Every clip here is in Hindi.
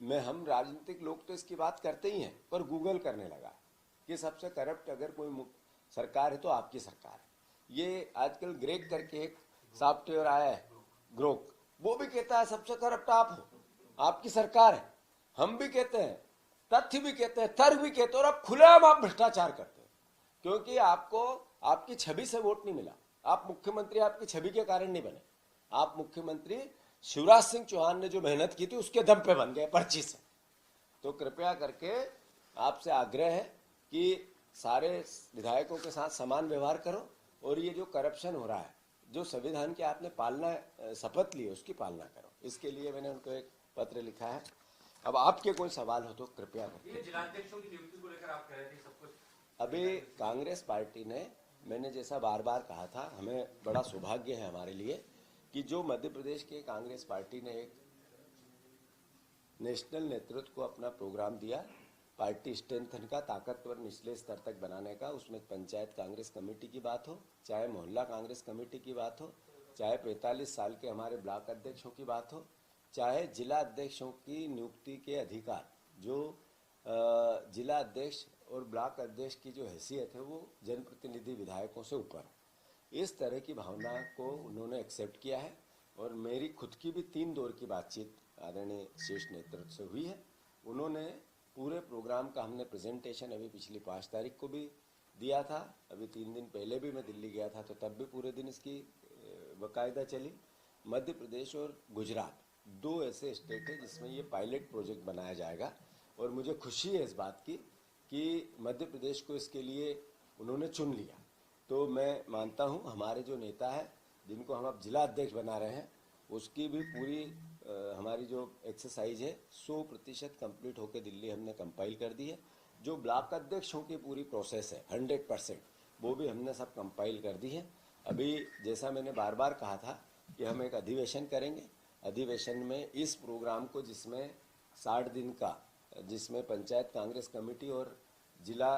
में हम राजनीतिक लोग तो इसकी बात करते ही हैं, पर गूगल करने लगा कि सबसे करप्ट अगर कोई सरकार है तो आपकी सरकार है। ये आजकल ग्रेक करके एक सॉफ्टवेयर आया है, ग्रोक, वो भी कहता है सबसे करप्ट आप हो, आपकी सरकार है। हम भी कहते हैं, तथ्य भी कहते हैं, तर्क भी कहते हैं, और अब खुलेआम आप भ्रष्टाचार करते हैं, क्योंकि आपको आपकी छवि से वोट नहीं मिला। आप मुख्यमंत्री आपकी छवि के कारण नहीं बने, आप मुख्यमंत्री शिवराज सिंह चौहान ने जो मेहनत की थी उसके दम पे बन गए, पर्ची से। तो कृपया करके आपसे आग्रह है कि सारे विधायकों के साथ समान व्यवहार करो, और ये जो करप्शन हो रहा है, जो संविधान की आपने पालना शपथ ली है उसकी पालना करो। इसके लिए मैंने उनको एक पत्र लिखा है। अब आपके कोई सवाल हो तो कृपया करें। जिलाध्यक्षों की नियुक्ति को लेकर आप कह रहे थे सब कुछ अभी कांग्रेस पार्टी ने, मैंने जैसा बार बार कहा था, हमें बड़ा सौभाग्य है हमारे लिए कि जो मध्य प्रदेश के कांग्रेस पार्टी ने एक नेशनल नेतृत्व को अपना प्रोग्राम दिया, पार्टी स्ट्रेंथन का, ताकतवर निचले स्तर तक बनाने का। उसमें पंचायत कांग्रेस कमेटी की बात हो, चाहे मोहल्ला कांग्रेस कमेटी की बात हो, चाहे 45 साल के हमारे ब्लॉक अध्यक्षों की बात हो, चाहे जिला अध्यक्षों की नियुक्ति के अधिकार, जो जिला अध्यक्ष और ब्लॉक अध्यक्ष की जो हैसियत है वो जनप्रतिनिधि विधायकों से ऊपर हो। इस तरह की भावना को उन्होंने एक्सेप्ट किया है, और मेरी खुद की भी 3 दौर की बातचीत आदरणीय शीर्ष नेतृत्व से हुई है। उन्होंने पूरे प्रोग्राम का, हमने प्रेजेंटेशन अभी पिछली 5 तारीख को भी दिया था, अभी 3 दिन पहले भी मैं दिल्ली गया था तो तब भी पूरे दिन इसकी बाकायदा चली। मध्य प्रदेश और गुजरात 2 ऐसे स्टेट है जिसमें ये पायलट प्रोजेक्ट बनाया जाएगा, और मुझे खुशी है इस बात की कि मध्य प्रदेश को इसके लिए उन्होंने चुन लिया। तो मैं मानता हूँ हमारे जो नेता है, जिनको हम अब जिला अध्यक्ष बना रहे हैं, उसकी भी पूरी हमारी जो एक्सरसाइज है 100% कंप्लीट होकर दिल्ली हमने कंपाइल कर दी है। जो ब्लॉक अध्यक्षों की पूरी प्रोसेस है 100%, वो भी हमने सब कंपाइल कर दी है। अभी जैसा मैंने बार बार कहा था कि हम एक अधिवेशन करेंगे, अधिवेशन में इस प्रोग्राम को, जिसमें 60 दिन का, जिसमें पंचायत कांग्रेस कमेटी और जिला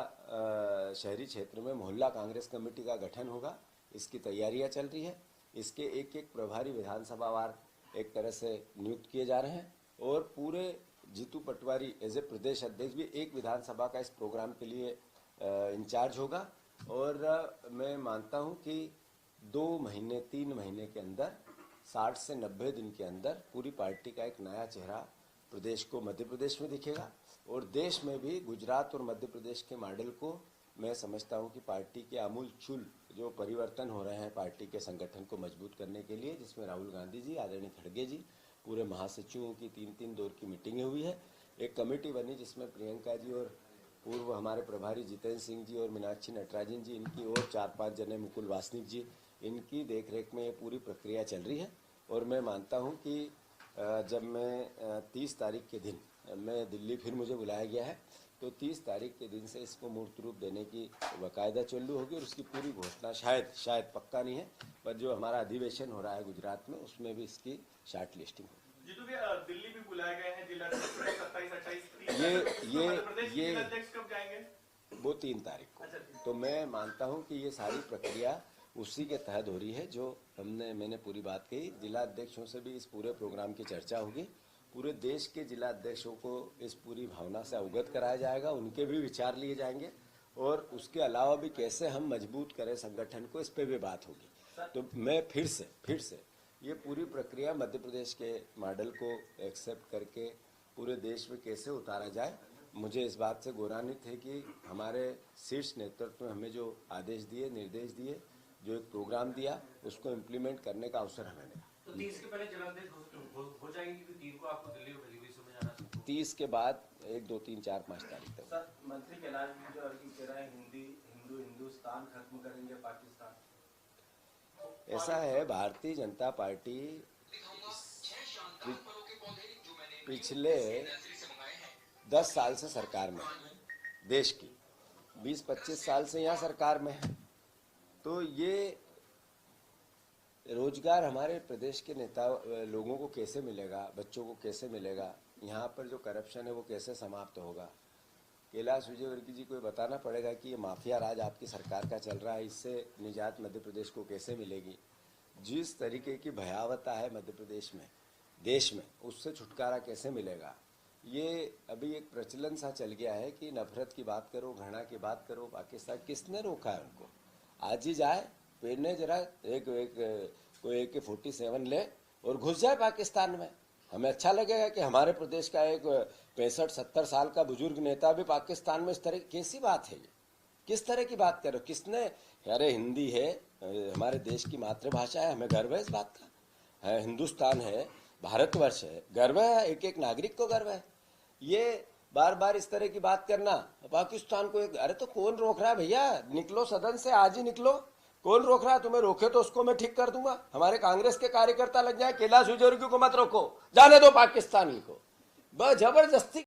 शहरी क्षेत्र में मोहल्ला कांग्रेस कमेटी का गठन होगा, इसकी तैयारियां चल रही है। इसके एक एक प्रभारी विधानसभा वार एक तरह से नियुक्त किए जा रहे हैं, और पूरे जीतू पटवारी एज ए प्रदेश अध्यक्ष भी एक विधानसभा का इस प्रोग्राम के लिए इंचार्ज होगा। और मैं मानता हूं कि 2 महीने 3 महीने के अंदर, 60 से 90 दिन के अंदर पूरी पार्टी का एक नया चेहरा प्रदेश को, मध्य प्रदेश में दिखेगा, और देश में भी गुजरात और मध्य प्रदेश के मॉडल को मैं समझता हूं कि पार्टी के आमूल-चूल जो परिवर्तन हो रहे हैं पार्टी के संगठन को मजबूत करने के लिए, जिसमें राहुल गांधी जी, आदरणीय खड़गे जी, पूरे महासचिवों की 3-3 दौर की मीटिंगें हुई है। एक कमेटी बनी जिसमें प्रियंका जी और पूर्व हमारे प्रभारी जितेंद्र सिंह जी और मीनाक्षी नटराजन जी, इनकी और 4-5 जने, मुकुल वासनिक जी, इनकी देखरेख में ये पूरी प्रक्रिया चल रही है। और मैं मानता हूँ कि जब मैं 30 तारीख के दिन मैं दिल्ली फिर मुझे बुलाया गया है, तो 30 तारीख के दिन से इसको मूर्त रूप देने की बाकायदा चालू होगी, और उसकी पूरी घोषणा शायद पक्का नहीं है, पर जो हमारा अधिवेशन हो रहा है गुजरात में, उसमें भी इसकी शॉर्ट लिस्टिंग होगी। जीतू भैया, दिल्ली भी बुलाए गए हैं जिला अध्यक्ष 27-28 ये कब जाएंगे? वो 3 तारीख को। तो मैं मानता हूँ कि ये सारी प्रक्रिया उसी के तहत हो रही है जो मैंने पूरी बात कही। जिला अध्यक्षों से भी इस पूरे प्रोग्राम की चर्चा होगी, पूरे देश के जिला अध्यक्षों को इस पूरी भावना से अवगत कराया जाएगा, उनके भी विचार लिए जाएंगे, और उसके अलावा भी कैसे हम मजबूत करें संगठन को, इस पर भी बात होगी। तो मैं फिर से ये पूरी प्रक्रिया मध्य प्रदेश के मॉडल को एक्सेप्ट करके पूरे देश में कैसे उतारा जाए, मुझे इस बात से गौरवान्वित है कि हमारे शीर्ष नेतृत्व ने हमें जो आदेश दिए, निर्देश दिए, जो एक प्रोग्राम दिया, उसको इम्प्लीमेंट करने का अवसर हमें मिला। तो 30 के पहले जिलाध्यक्ष हो जाएंगे, क्योंकि 3 को आपको दिल्ली और में जाना है। 30 के बाद 1, 2, 3, 4, 5 तारीख तक। सर, मंत्री कैलाश विजयवर्गीय कह रहे हैं हिंदुस्तान खत्म करेंगे पाकिस्तान। ऐसा है, भारतीय जनता पार्टी पिछले 10 साल से सरकार में है, देश की 20-25 साल से यहाँ सरकार में है। तो ये रोजगार हमारे प्रदेश के नेता लोगों को कैसे मिलेगा, बच्चों को कैसे मिलेगा, यहाँ पर जो करप्शन है वो कैसे समाप्त होगा। कैलाश विजयवर्गीय जी को बताना पड़ेगा कि ये माफिया राज आपकी सरकार का चल रहा है, इससे निजात मध्य प्रदेश को कैसे मिलेगी। जिस तरीके की भयावहता है मध्य प्रदेश में, देश में, उससे छुटकारा कैसे मिलेगा। ये अभी एक प्रचलन सा चल गया है कि नफरत की बात करो, घृणा की बात करो। पाकिस्तान किसने रोका है उनको? आज ही जाए पहने जरा कोई AK-47 ले और घुस जाए पाकिस्तान में। हमें अच्छा लगेगा कि हमारे प्रदेश का एक 65-70 साल का बुजुर्ग नेता भी पाकिस्तान में। इस तरह कैसी बात है ये? किस तरह की बात करो? किसने? अरे हिंदी है, हमारे देश की मातृभाषा है, हमें गर्व है इस बात का। है हिंदुस्तान है, भारतवर्ष है, गर्व है, एक एक नागरिक को गर्व है। ये बार बार इस तरह की बात करना, पाकिस्तान को एक, अरे तो कौन रोक रहा है भैया? निकलो सदन से, आज ही निकलो। कौन रोक रहा है? तुम्हें रोके तो उसको मैं ठीक कर दूंगा। हमारे कांग्रेस के कार्यकर्ता लग जाए, कैलाश विजयवर्गीय को मत रोको, जाने दो पाकिस्तानी को, बस जबरदस्ती